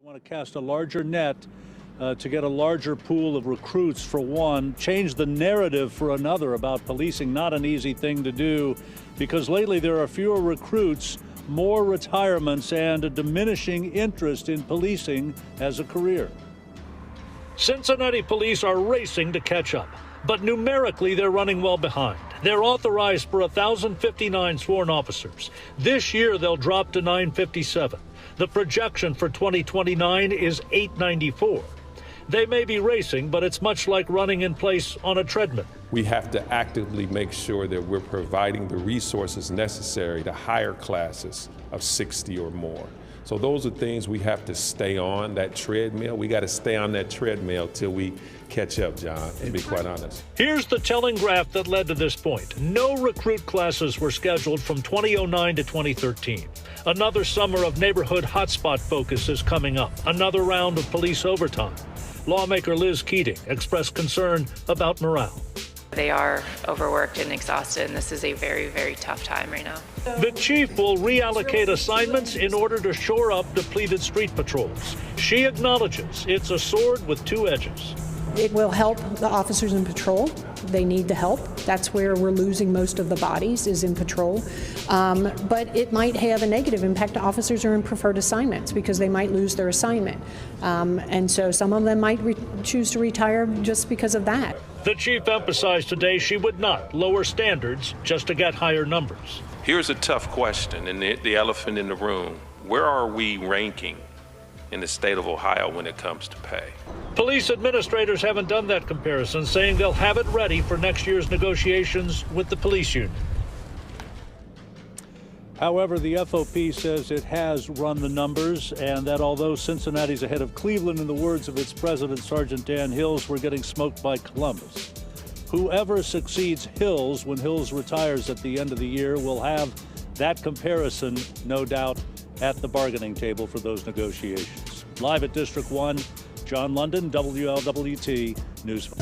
Want to cast a larger net to get a larger pool of recruits for one, change the narrative for another about policing. Not an easy thing to do because lately there are fewer recruits, more retirements, and a diminishing interest in policing as a career. Cincinnati police are racing to catch up, but numerically they're running well behind. They're authorized for 1,059 sworn officers. This year they'll drop to 957. The projection for 2029 is 894. They may be racing, but it's much like running in place on a treadmill. We have to actively make sure that we're providing the resources necessary to hire classes of 60 or more. So those are things we have to stay on, that treadmill. We got to stay on that treadmill till we catch up, John, to be quite honest. Here's the telling graph that led to this point. No recruit classes were scheduled from 2009 to 2013. Another summer of neighborhood hotspot focus is coming up. Another round of police overtime. Lawmaker Liz Keating expressed concern about morale. They are overworked and exhausted, and this is a very, very tough time right now. The chief will reallocate assignments in order to shore up depleted street patrols. She acknowledges it's a sword with two edges. It will help the officers in patrol. They need the help. That's where we're losing most of the bodies, is in patrol. But it might have a negative impact to officers who are in preferred assignments because they might lose their assignment. And so some of them might choose to retire just because of that. The chief emphasized today she would not lower standards just to get higher numbers. Here's a tough question, and the elephant in the room. Where are we ranking in the state of Ohio when it comes to pay? Police administrators haven't done that comparison, saying they'll have it ready for next year's negotiations with the police union. However, the FOP says it has run the numbers and that although Cincinnati's ahead of Cleveland, in the words of its president, Sergeant Dan Hills, we're getting smoked by Columbus. Whoever succeeds Hills when Hills retires at the end of the year will have that comparison, no doubt, at the bargaining table for those negotiations. Live at District 1, John London, WLWT News.